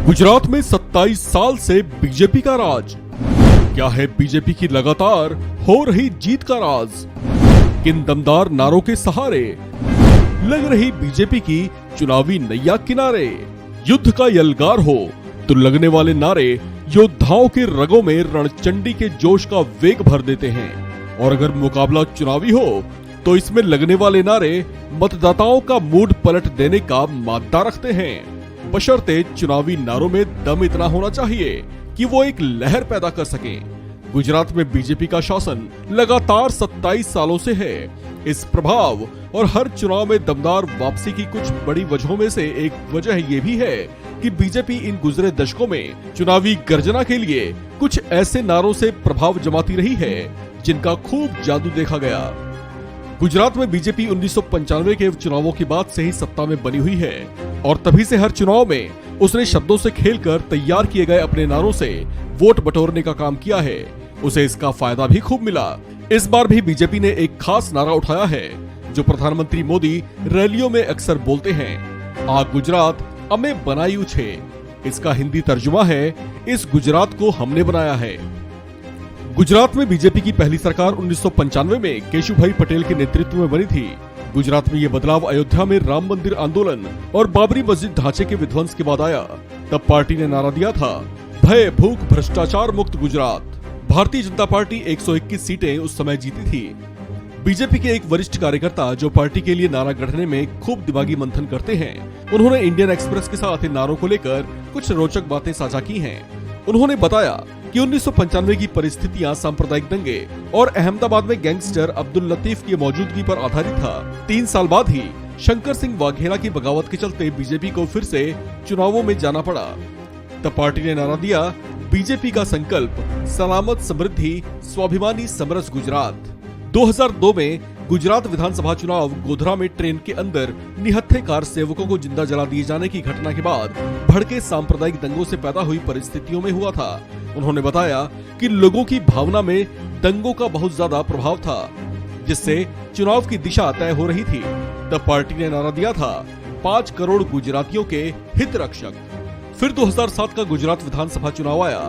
गुजरात में 27 साल से बीजेपी का राज। क्या है बीजेपी की लगातार हो रही जीत का राज? किन दमदार नारों के सहारे लग रही बीजेपी की चुनावी नैया किनारे? युद्ध का यलगार हो तो लगने वाले नारे योद्धाओं के रगों में रणचंडी के जोश का वेग भर देते हैं, और अगर मुकाबला चुनावी हो तो इसमें लगने वाले नारे मतदाताओं का मूड पलट देने का मादा रखते हैं। बशर्ते चुनावी नारों में दम इतना होना चाहिए कि वो एक लहर पैदा कर सकें। गुजरात में बीजेपी का शासन लगातार 27 सालों से है। इस प्रभाव और हर चुनाव में दमदार वापसी की कुछ बड़ी वजहों में से एक वजह ये भी है कि बीजेपी इन गुजरे दशकों में चुनावी गर्जना के लिए कुछ ऐसे नारों से प्रभाव जमाती रही है जिनका खूब जादू देखा गया। गुजरात में बीजेपी 1995 के चुनावों के बाद से ही सत्ता में बनी हुई है, और तभी से हर चुनाव में उसने शब्दों से खेलकर तैयार किए गए अपने नारों से वोट बटोरने का काम किया है। उसे इसका फायदा भी खूब मिला। इस बार भी बीजेपी ने एक खास नारा उठाया है जो प्रधानमंत्री मोदी रैलियों में अक्सर बोलते हैं, आ गुजरात अमे बनायू छे। इसका हिंदी तर्जुमा है, इस गुजरात को हमने बनाया है। गुजरात में बीजेपी की पहली सरकार 1995 में केशुभाई पटेल के नेतृत्व में बनी थी। गुजरात में ये बदलाव अयोध्या में राम मंदिर आंदोलन और बाबरी मस्जिद ढांचे के विध्वंस के बाद आया। तब पार्टी ने नारा दिया था, भय भूख भ्रष्टाचार मुक्त गुजरात। भारतीय जनता पार्टी 121 सीटें उस समय जीती थी। बीजेपी के एक वरिष्ठ कार्यकर्ता जो पार्टी के लिए नारा गढ़ने में खूब दिमागी मंथन करते हैं, उन्होंने इंडियन एक्सप्रेस के साथ इन नारों को लेकर कुछ रोचक बातें साझा की हैं। उन्होंने बताया कि 1995 की परिस्थितियां सांप्रदायिक दंगे और अहमदाबाद में गैंगस्टर अब्दुल लतीफ की मौजूदगी पर आधारित था। 3 साल बाद ही शंकर सिंह वाघेला की बगावत के चलते बीजेपी को फिर से चुनावों में जाना पड़ा। तब पार्टी ने नारा दिया, बीजेपी का संकल्प सलामत समृद्धि स्वाभिमानी समरस गुजरात। 2002 में गुजरात विधानसभा चुनाव गोधरा में ट्रेन के अंदर निहत्थे कार सेवकों को जिंदा जला दिए जाने की घटना के बाद भड़के सांप्रदायिक दंगों से पैदा हुई परिस्थितियों में हुआ था। उन्होंने बताया कि लोगों की भावना में दंगों का बहुत ज्यादा प्रभाव था, जिससे चुनाव की दिशा तय हो रही थी। तब पार्टी ने नारा दिया था, 5 करोड़ गुजरातियों के हित रक्षक। फिर 2007 का गुजरात विधानसभा चुनाव आया।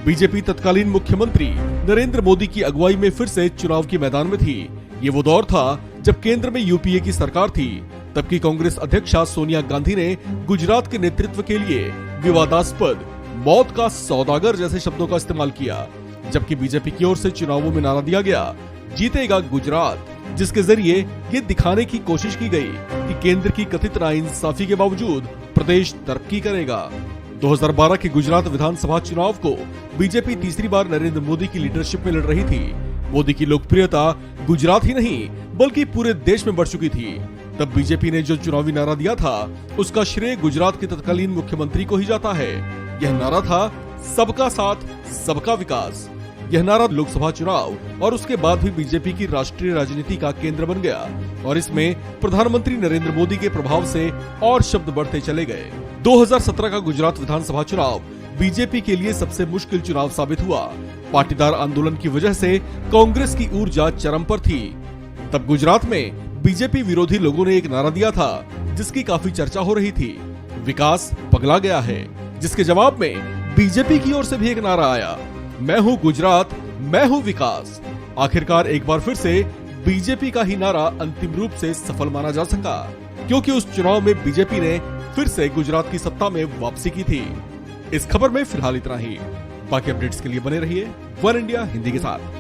बीजेपी तत्कालीन मुख्यमंत्री नरेंद्र मोदी की अगुवाई में फिर से चुनाव के मैदान में थी। ये वो दौर था जब केंद्र में यूपीए की सरकार थी। तब की कांग्रेस अध्यक्षा सोनिया गांधी ने गुजरात के नेतृत्व के लिए विवादास्पद मौत का सौदागर जैसे शब्दों का इस्तेमाल किया, जबकि बीजेपी की ओर से चुनावों में नारा दिया गया, जीतेगा गुजरात, जिसके जरिए ये दिखाने की कोशिश की गई कि केंद्र की कथित नाइंसाफी के बावजूद प्रदेश तरक्की करेगा। 2012 के गुजरात विधानसभा चुनाव को बीजेपी तीसरी बार नरेंद्र मोदी की लीडरशिप में लड़ रही थी। मोदी की लोकप्रियता गुजरात ही नहीं बल्कि पूरे देश में बढ़ चुकी थी। तब बीजेपी ने जो चुनावी नारा दिया था उसका श्रेय गुजरात के तत्कालीन मुख्यमंत्री को ही जाता है। यह नारा था, सबका साथ सबका विकास। यह नारा लोकसभा चुनाव और उसके बाद भी बीजेपी की राष्ट्रीय राजनीति का केंद्र बन गया, और इसमें प्रधानमंत्री नरेंद्र मोदी के प्रभाव से और शब्द बढ़ते चले गए। 2017 का गुजरात विधानसभा चुनाव बीजेपी के लिए सबसे मुश्किल चुनाव साबित हुआ। पाटीदार आंदोलन की वजह से कांग्रेस की ऊर्जा चरम पर थी। तब गुजरात में बीजेपी विरोधी लोगों ने एक नारा दिया था जिसकी काफी चर्चा हो रही थी, विकास पगला गया है, जिसके जवाब में बीजेपी की ओर से भी एक नारा आया, मैं हूं गुजरात, मैं हूं विकास। आखिरकार एक बार फिर से बीजेपी का ही नारा अंतिम रूप से सफल माना जा सका, क्योंकि उस चुनाव में बीजेपी ने फिर से गुजरात की सत्ता में वापसी की थी। इस खबर में फिलहाल इतना ही। बाकी अपडेट्स के लिए बने रहिए वन इंडिया हिंदी के साथ।